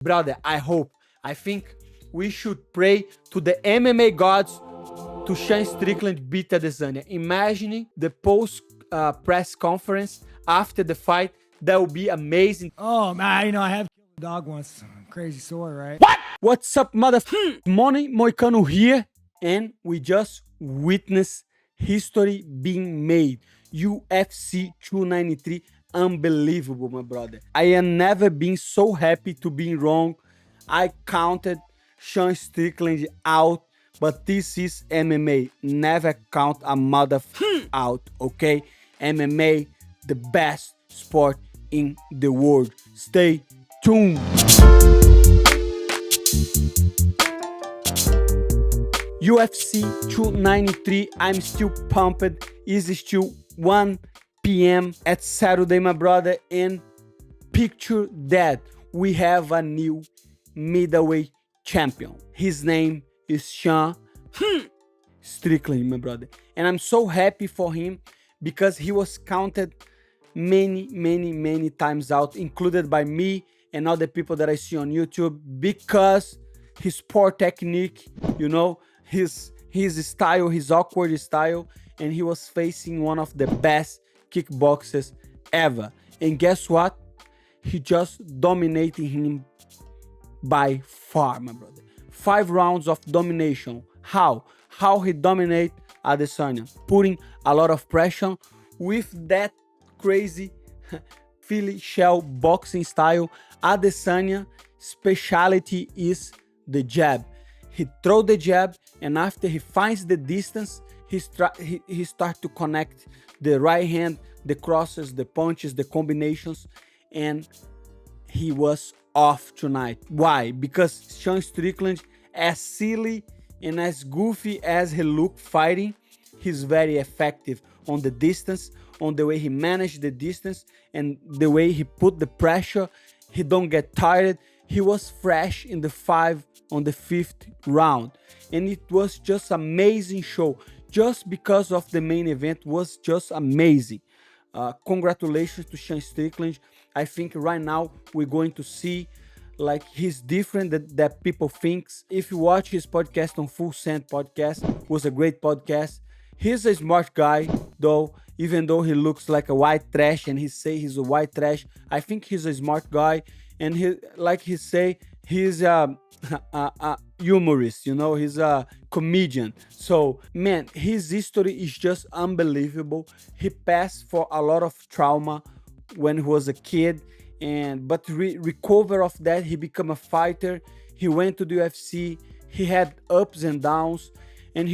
Brother, I think we should pray to the MMA gods to Sean Strickland beat Adesanya. Imagining the post press conference after the fight. That would be amazing. Oh, man, I have killed a dog once. Crazy story, right? What? What's up, Morning, Moicano here, and we just witnessed history being made. UFC 293, unbelievable, my brother. I have never been so happy to be wrong. I counted Sean Strickland out, but this is MMA. Never count a out, okay? MMA, the best sport in the world. Stay tuned. UFC 293, I'm still pumped. It's still 1 p.m. at Saturday, my brother. And picture that we have a new middleweight champion. His name is Sean Strickland, my brother. And I'm so happy for him because he was counted many times out, included by me and other people that I see on YouTube, because his poor technique, you know, his style, his awkward style, and he was facing one of the best kickboxers ever. And guess what? He just dominated him by far, my brother. 5 rounds of domination. How he dominate Adesanya, putting a lot of pressure with that crazy Philly shell boxing style. Adesanya speciality is the jab. He throw the jab, and after he finds the distance, he start to connect the right hand, the crosses, the punches, the combinations, and he was off tonight. Why? Because Sean Strickland, as silly and as goofy as he looked fighting, he's very effective on the distance, on the way he managed the distance, and the way he put the pressure. He don't get tired. He was fresh in the 5th round, and it was just amazing show. Just because of the main event was just amazing. Congratulations to Sean Strickland. I think right now we're going to see like he's different that people thinks. If you watch his podcast on Full Send podcast, was a great podcast. He's a smart guy, though. Even though he looks like a white trash and he say he's a white trash, I think he's a smart guy. And he's a humorist, you know, he's a comedian. So, man, his history is just unbelievable. He passed for a lot of trauma when he was a kid, but recover of that, he became a fighter. He went to the UFC. He had ups and downs, and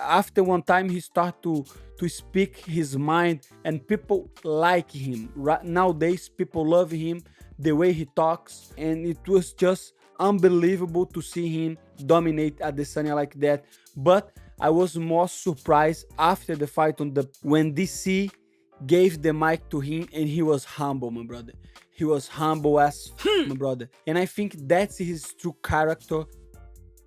after one time he started to speak his mind, and people like him. Nowadays, people love him, the way he talks, and it was just unbelievable to see him dominate Adesanya like that. But I was more surprised after the fight when DC gave the mic to him, and he was humble, my brother. He was humble as my brother. And I think that's his true character,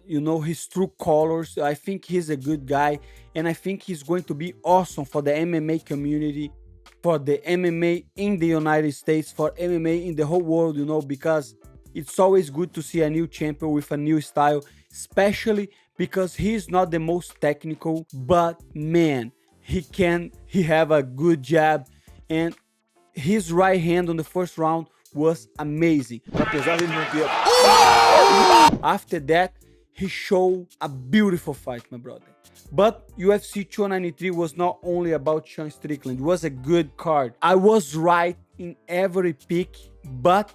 you know, his true colors. I think he's a good guy, and I think he's going to be awesome for the MMA community, for the MMA in the United States, for MMA in the whole world, you know, because it's always good to see a new champion with a new style, especially because he's not the most technical, but man, he have a good jab, and his right hand on the first round was amazing. After that, he showed a beautiful fight, my brother. But UFC 293 was not only about Sean Strickland. It was a good card. I was right in every pick, but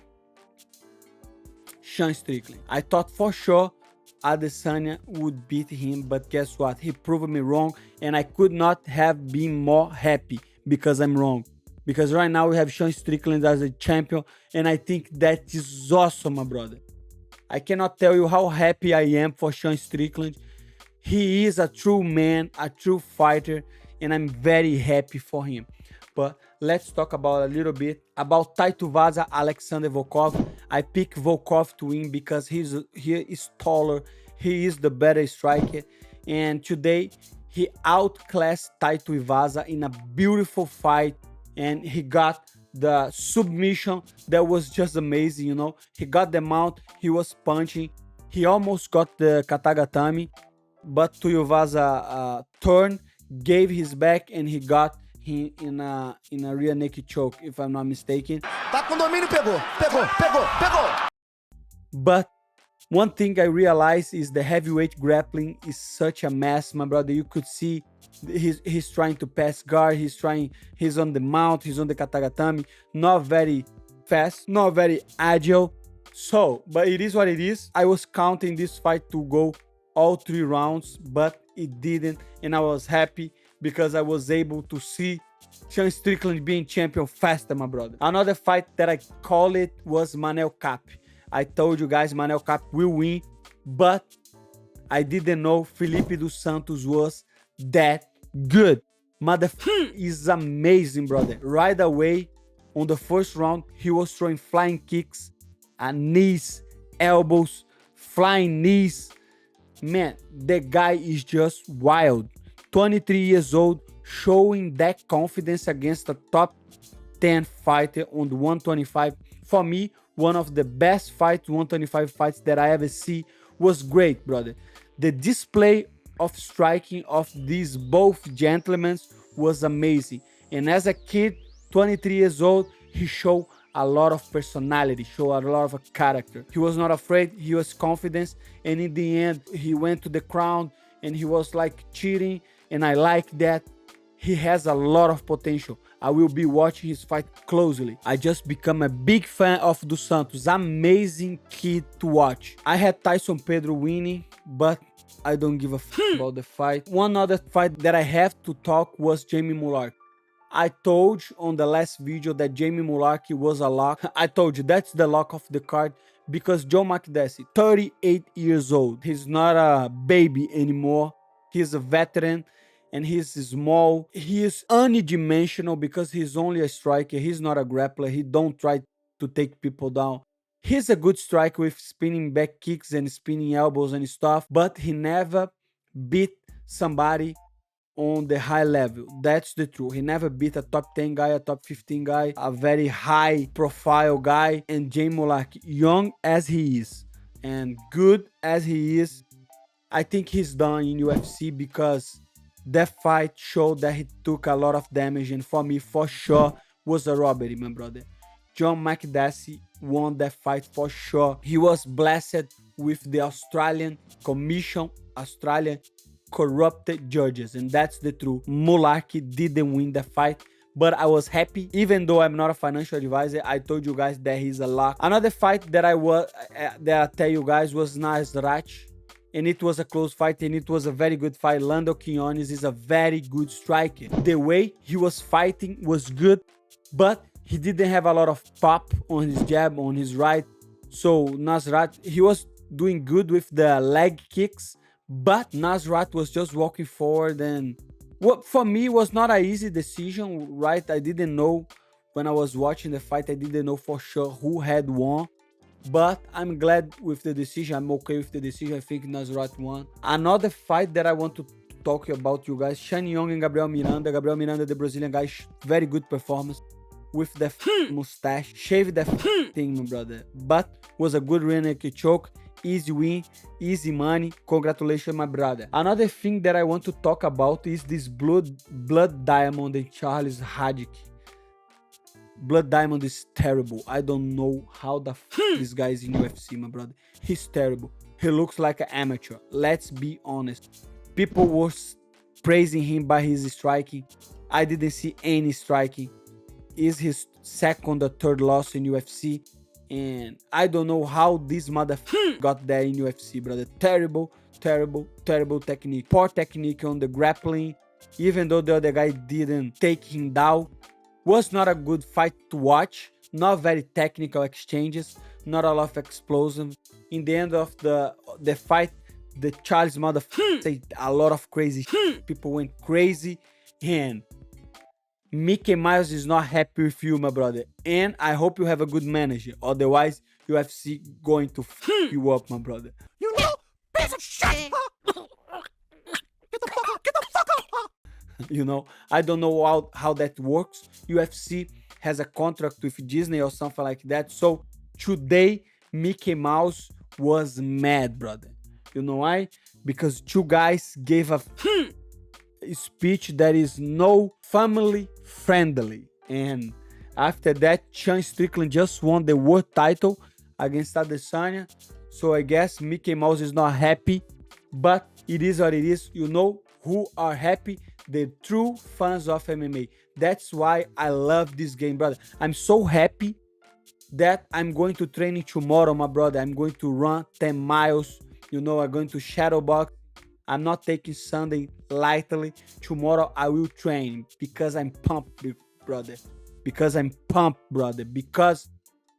Sean Strickland. I thought for sure Adesanya would beat him, but guess what? He proved me wrong, and I could not have been more happy because I'm wrong. Because right now we have Sean Strickland as a champion, and I think that is awesome, my brother. I cannot tell you how happy I am for Sean Strickland. He is a true man, a true fighter, and I'm very happy for him. But let's talk about a little bit about Tuivasa, Alexander Volkov. I picked Volkov to win because he is taller, he is the better striker, and today he outclassed Tuivasa in a beautiful fight, and he got the submission that was just amazing, you know. He got the mount, he was punching, he almost got the katagatami, but Tuivasa turned, gave his back, and he got him in a rear naked choke, if I'm not mistaken. Tá com domínio, pegou. But one thing I realized is the heavyweight grappling is such a mess, my brother. You could see he's trying to pass guard, he's on the mount, he's on the katagatami, not very fast, not very agile. So, but it is what it is. I was counting this fight to go all 3 rounds, but it didn't, and I was happy because I was able to see Sean Strickland being champion faster, my brother. Another fight that I call it was Manel Kape. I told you guys Manel Kape will win, but I didn't know Felipe dos Santos was that good. Motherfucker is amazing, brother. Right away, on the first round, he was throwing flying kicks, knees, elbows, flying knees. Man, the guy is just wild. 23 years old, showing that confidence against a top 10 fighter on the 125. For me, one of the best 125 fights that I ever see. Was great, brother. The display of striking of these both gentlemen was amazing. And as a kid, 23 years old, he showed a lot of personality, showed a lot of character. He was not afraid, he was confident, and in the end, he went to the crowd and he was like cheating, and I like that. He has a lot of potential. I will be watching his fight closely. I just become a big fan of Dos Santos. Amazing kid to watch. I had Tyson Pedro winning, but I don't give a f about the fight. One other fight that I have to talk was Jamie Mullarkey. I told you on the last video that Jamie Mullarkey was a lock. I told you that's the lock of the card because Joe Makdessi, 38 years old. He's not a baby anymore. He's a veteran. And he's small, he is unidimensional because he's only a striker, he's not a grappler, he don't try to take people down. He's a good striker with spinning back kicks and spinning elbows and stuff, but he never beat somebody on the high level. That's the truth. He never beat a top 10 guy, a top 15 guy, a very high profile guy. And Jamie Mullarkey, young as he is and good as he is, I think he's done in UFC because that fight showed that he took a lot of damage, and for me, for sure, was a robbery, my brother. John Makdessi won that fight for sure. He was blessed with the Australian Commission, Australian corrupted judges, and that's the truth. Mullarkey didn't win the fight, but I was happy. Even though I'm not a financial advisor, I told you guys that he's a lock. Another fight that I tell you guys was Radtke. And it was a close fight, and it was a very good fight. Lando Quinones is a very good striker. The way he was fighting was good, but he didn't have a lot of pop on his jab, on his right. So Nasrat, he was doing good with the leg kicks, but Nasrat was just walking forward, and what for me was not an easy decision, right? I didn't know when I was watching the fight, I didn't know for sure who had won. But I'm glad with the decision. I'm okay with the decision. I think Nasrat won. Another fight that I want to talk about, you guys, Shane Young and Gabriel Miranda. Gabriel Miranda, the Brazilian guy, very good performance with the mustache. Shaved the thing, my brother. But was a good rear naked choke. Easy win, easy money. Congratulations, my brother. Another thing that I want to talk about is this Blood Diamond and Charles Radtke. Blood Diamond is terrible. I don't know how the this guy is in UFC, my brother. He's terrible. He looks like an amateur. Let's be honest. People were praising him by his striking. I didn't see any striking. Is his second or third loss in UFC. And I don't know how this motherfucker got there in UFC, brother. Terrible, terrible, terrible technique. Poor technique on the grappling. Even though the other guy didn't take him down. Was not a good fight to watch. Not very technical exchanges. Not a lot of explosions. In the end of the fight, the Charles motherfucker said a lot of crazy shit. People went crazy. And Mickey Miles is not happy with you, my brother. And I hope you have a good manager. Otherwise, UFC going to f you up, my brother. You little piece of shit! Get the fuck up! Get the fuck up! You know, I don't know how that works. UFC has a contract with Disney or something like that. So today, Mickey Mouse was mad, brother. You know why? Because two guys gave a speech that is no family friendly. And after that, Sean Strickland just won the world title against Adesanya. So I guess Mickey Mouse is not happy, but it is what it is. You know who are happy? The true fans of MMA. That's why I love this game, brother. I'm so happy that I'm going to training tomorrow, my brother. I'm going to run 10 miles. You know, I'm going to shadow box. I'm not taking Sunday lightly. Tomorrow I will train because I'm pumped, brother. Because I'm pumped, brother. Because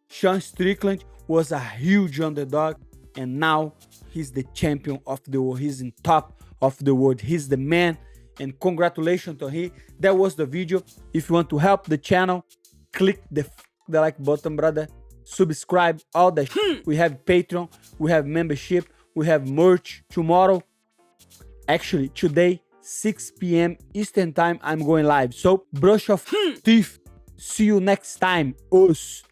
Sean Strickland was a huge underdog and now he's the champion of the world. He's in top of the world. He's the man. And congratulations to him. That was the video. If you want to help the channel, click the like button, brother. Subscribe, all that shit. We have Patreon, we have membership, we have merch. Tomorrow, actually today, 6 p.m. Eastern time, I'm going live. So brush off teeth. See you next time. Us.